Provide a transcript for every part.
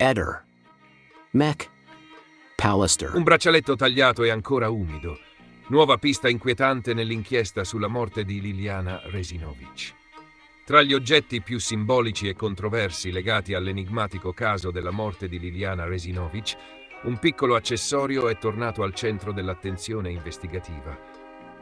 Eder. Mac. Pallister. Un braccialetto tagliato e ancora umido. Nuova pista inquietante nell'inchiesta sulla morte di Liliana Resinovic. Tra gli oggetti più simbolici e controversi legati all'enigmatico caso della morte di Liliana Resinovic, un piccolo accessorio è tornato al centro dell'attenzione investigativa.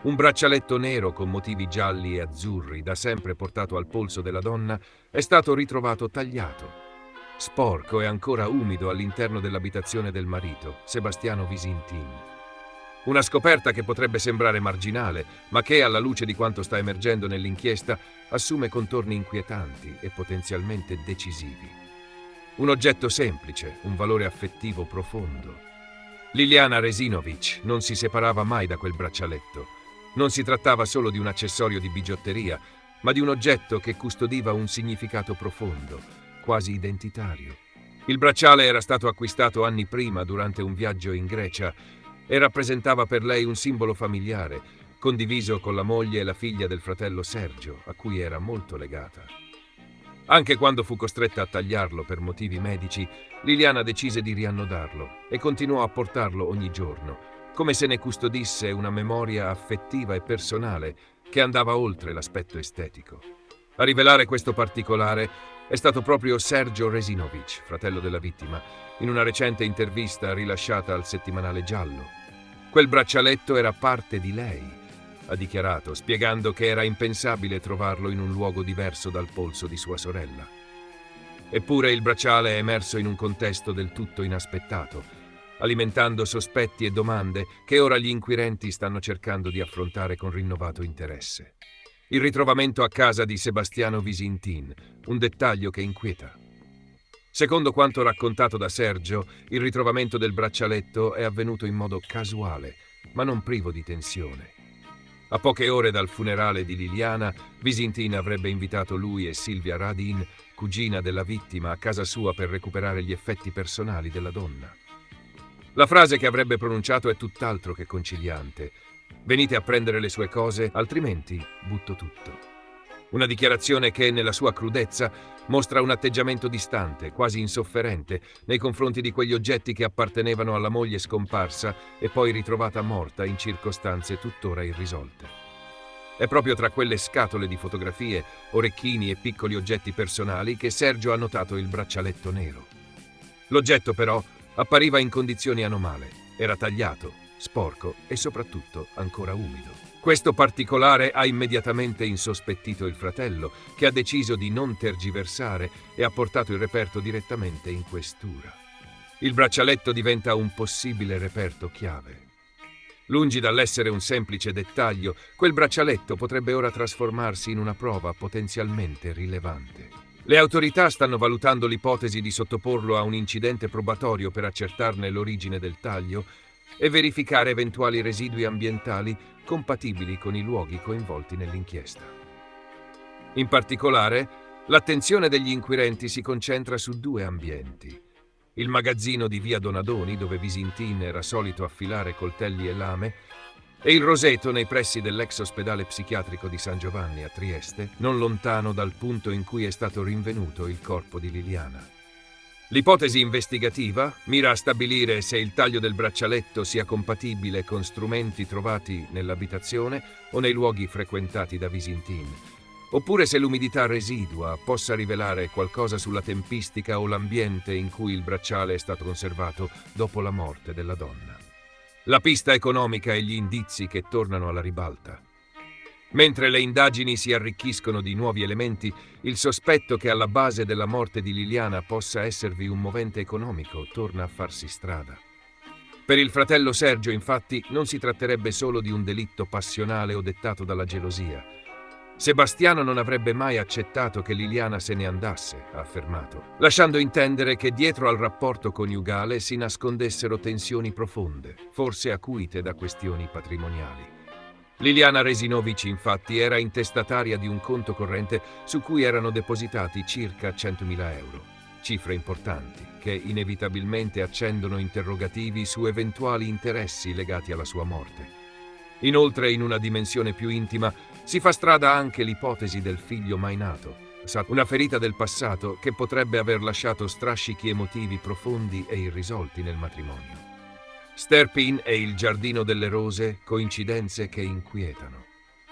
Un braccialetto nero con motivi gialli e azzurri, da sempre portato al polso della donna, è stato ritrovato tagliato, sporco e ancora umido all'interno dell'abitazione del marito, Sebastiano Visintin. Una scoperta che potrebbe sembrare marginale, ma che, alla luce di quanto sta emergendo nell'inchiesta, assume contorni inquietanti e potenzialmente decisivi. Un oggetto semplice, un valore affettivo profondo. Liliana Resinovic non si separava mai da quel braccialetto. Non si trattava solo di un accessorio di bigiotteria, ma di un oggetto che custodiva un significato profondo, quasi identitario. Il bracciale era stato acquistato anni prima durante un viaggio in Grecia e rappresentava per lei un simbolo familiare, condiviso con la moglie e la figlia del fratello Sergio, a cui era molto legata. Anche quando fu costretta a tagliarlo per motivi medici, Liliana decise di riannodarlo e continuò a portarlo ogni giorno, come se ne custodisse una memoria affettiva e personale che andava oltre l'aspetto estetico. A rivelare questo particolare è stato proprio Sergio Resinovic, fratello della vittima, in una recente intervista rilasciata al settimanale Giallo. Quel braccialetto era parte di lei, ha dichiarato, spiegando che era impensabile trovarlo in un luogo diverso dal polso di sua sorella. Eppure il bracciale è emerso in un contesto del tutto inaspettato, alimentando sospetti e domande che ora gli inquirenti stanno cercando di affrontare con rinnovato interesse. Il ritrovamento a casa di Sebastiano Visintin, un dettaglio che inquieta. Secondo quanto raccontato da Sergio, il ritrovamento del braccialetto è avvenuto in modo casuale, ma non privo di tensione. A poche ore dal funerale di Liliana, Visintin avrebbe invitato lui e Silvia Radin, cugina della vittima, a casa sua per recuperare gli effetti personali della donna. La frase che avrebbe pronunciato è tutt'altro che conciliante. Venite a prendere le sue cose, altrimenti butto tutto. Una dichiarazione che, nella sua crudezza, mostra un atteggiamento distante, quasi insofferente, nei confronti di quegli oggetti che appartenevano alla moglie scomparsa e poi ritrovata morta in circostanze tuttora irrisolte. È proprio tra quelle scatole di fotografie, orecchini e piccoli oggetti personali che Sergio ha notato il braccialetto nero. L'oggetto, però, appariva in condizioni anomale. Era tagliato, sporco e soprattutto ancora umido. Questo particolare ha immediatamente insospettito il fratello, che ha deciso di non tergiversare e ha portato il reperto direttamente in questura. Il braccialetto diventa un possibile reperto chiave. Lungi dall'essere un semplice dettaglio, quel braccialetto potrebbe ora trasformarsi in una prova potenzialmente rilevante. Le autorità stanno valutando l'ipotesi di sottoporlo a un incidente probatorio per accertarne l'origine del taglio e verificare eventuali residui ambientali compatibili con i luoghi coinvolti nell'inchiesta. In particolare, l'attenzione degli inquirenti si concentra su due ambienti: il magazzino di via Donadoni, dove Visintin era solito affilare coltelli e lame, e il roseto nei pressi dell'ex ospedale psichiatrico di San Giovanni a Trieste, non lontano dal punto in cui è stato rinvenuto il corpo di Liliana. L'ipotesi investigativa mira a stabilire se il taglio del braccialetto sia compatibile con strumenti trovati nell'abitazione o nei luoghi frequentati da Visintin, oppure se l'umidità residua possa rivelare qualcosa sulla tempistica o l'ambiente in cui il bracciale è stato conservato dopo la morte della donna. La pista economica e gli indizi che tornano alla ribalta. Mentre le indagini si arricchiscono di nuovi elementi, il sospetto che alla base della morte di Liliana possa esservi un movente economico torna a farsi strada. Per il fratello Sergio, infatti, non si tratterebbe solo di un delitto passionale o dettato dalla gelosia. Sebastiano non avrebbe mai accettato che Liliana se ne andasse, ha affermato, lasciando intendere che dietro al rapporto coniugale si nascondessero tensioni profonde, forse acuite da questioni patrimoniali. Liliana Resinovic, infatti, era intestataria di un conto corrente su cui erano depositati circa 100.000 euro, cifre importanti che inevitabilmente accendono interrogativi su eventuali interessi legati alla sua morte. Inoltre, in una dimensione più intima, si fa strada anche l'ipotesi del figlio mai nato, una ferita del passato che potrebbe aver lasciato strascichi emotivi profondi e irrisolti nel matrimonio. Sterpin e il Giardino delle Rose, coincidenze che inquietano.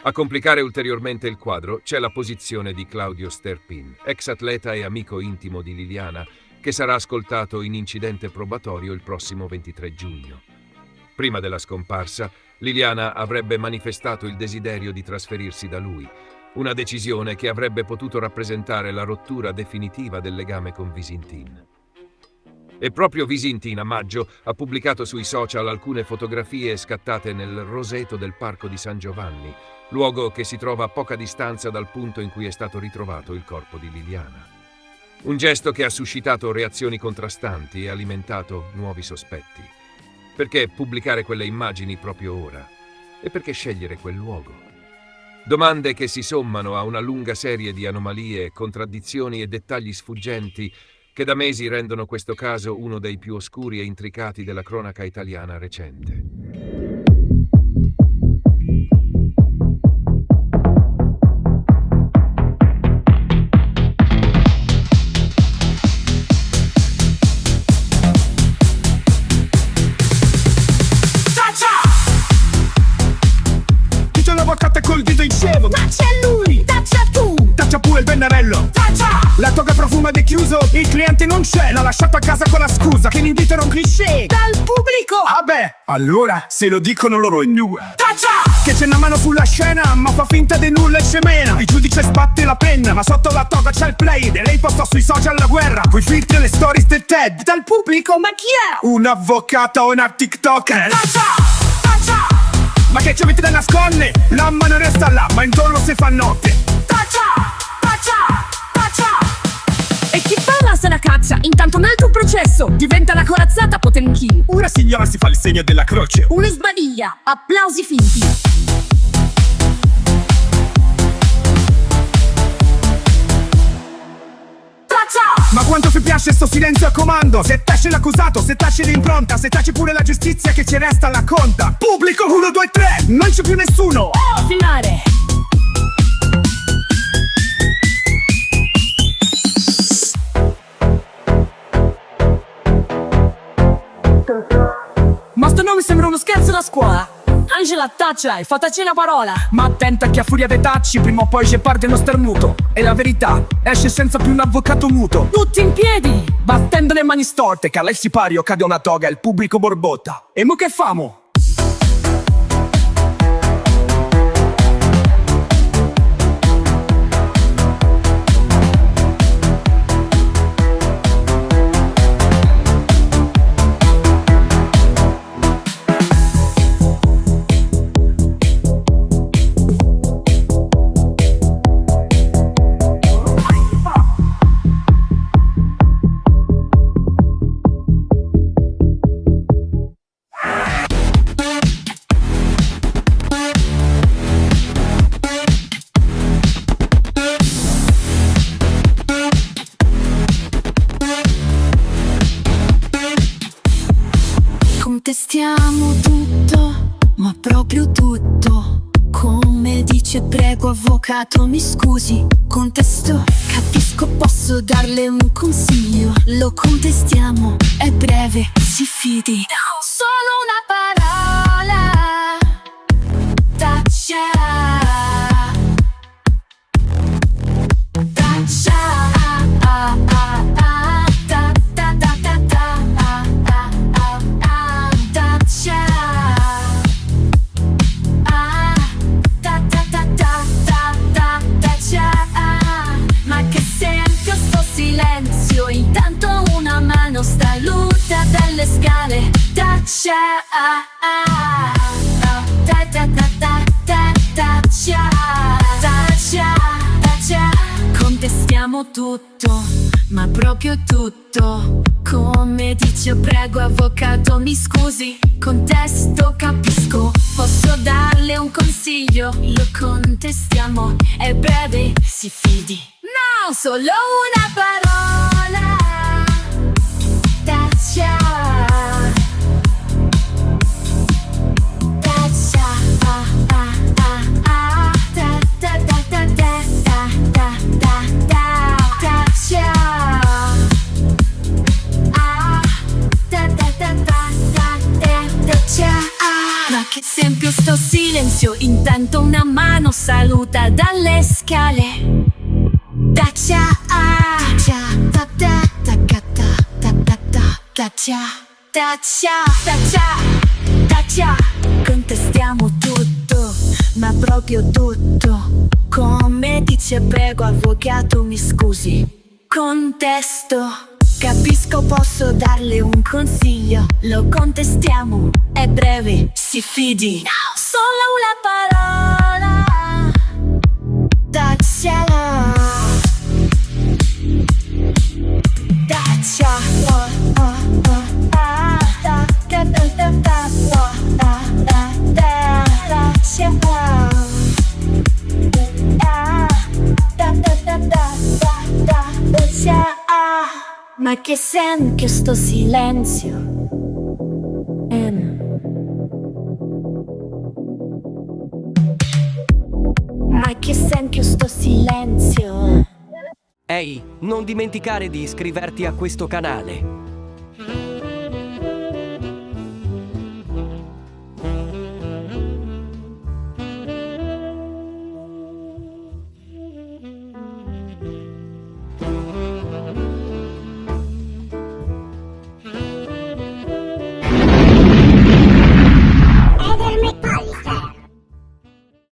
A complicare ulteriormente il quadro c'è la posizione di Claudio Sterpin, ex atleta e amico intimo di Liliana, che sarà ascoltato in incidente probatorio il prossimo 23 giugno. Prima della scomparsa, Liliana avrebbe manifestato il desiderio di trasferirsi da lui, una decisione che avrebbe potuto rappresentare la rottura definitiva del legame con Visintin. E proprio Visintin a maggio ha pubblicato sui social alcune fotografie scattate nel roseto del Parco di San Giovanni, luogo che si trova a poca distanza dal punto in cui è stato ritrovato il corpo di Liliana. Un gesto che ha suscitato reazioni contrastanti e alimentato nuovi sospetti. Perché pubblicare quelle immagini proprio ora? E perché scegliere quel luogo? Domande che si sommano a una lunga serie di anomalie, contraddizioni e dettagli sfuggenti che da mesi rendono questo caso uno dei più oscuri e intricati della cronaca italiana recente. Chi c'è l'avvocato col dito in scemo? Taccia lui, taccia tu, Taccia pure il pennarello. taccia. La toga profuma di chiuso, il cliente non c'è, l'ha lasciato a casa con la scusa che l'invito era un cliché. Dal pubblico, Vabbè, allora se lo dicono loro in due. taccia. Che c'è una mano sulla scena, ma fa finta di nulla e scemena. Il giudice sbatte la penna, ma sotto la toga c'è il play. E lei posta sui social la guerra, coi filtri e le stories del TED. Dal pubblico, ma chi è? Un avvocato o una TikToker. Taccia, taccia, Ma che ci avete da nascondere? La mano resta là, ma intorno si fa notte. taccia, taccia, taccia. E chi parla se la caccia, intanto nel tuo processo diventa la corazzata Potemkin. Una signora si fa il segno della croce. Una sbadiglia, applausi finti. Taccia, Ma quanto ti piace sto silenzio a comando? Se tace l'accusato, se tace l'impronta, se tace pure la giustizia che ci resta alla conta. Pubblico 1, 2, 3, non c'è più nessuno. finale. Ma sto nome sembra uno scherzo da scuola. Angela, taccia e fataci una parola. Ma attenta che a furia dei tacci prima o poi ci parte lo starnuto. E la verità esce senza più un avvocato muto. Tutti in piedi. Battendo le mani storte che all'el sipario cade una toga e il pubblico borbotta. E mo che famo? Contestiamo tutto, ma proprio tutto. Come dice prego avvocato mi scusi, contesto, capisco posso darle un consiglio. Lo contestiamo, è breve, si fidi. Solo una parola, taccia, taccia, ma che sempio sto silenzio, intanto una mano sta luta dalle scale. Taccia, taccia, taccia, taccia. Contestiamo tutto, ma proprio tutto. Come dice prego avvocato mi scusi, contesto, capisco, posso darle un consiglio. Lo contestiamo, è breve, si fidi. No, solo una parola, taccia, taccia, ta ta ta ta ta ta ta ta ta ta. silenzio. Intanto una mano saluta dalle scale. Dacia, dacia, da da da da da da da dacia, dacia, dacia, dacia. Contestiamo tutto, ma proprio tutto. Come dice prego avvocato mi scusi. Contesto, capisco posso darle un consiglio. Lo contestiamo, è breve, si fidi. Solo una parola. Dacia, dacia, oh, oh, oh, ah, da, da, da, da, da, oh, ah, da, da, dacia, ah, da, da, da, da, da, dacia, ah. Ma che sen che sto silenzio? Ma che sen che sto silenzio? Ehi, non dimenticare di iscriverti a questo canale.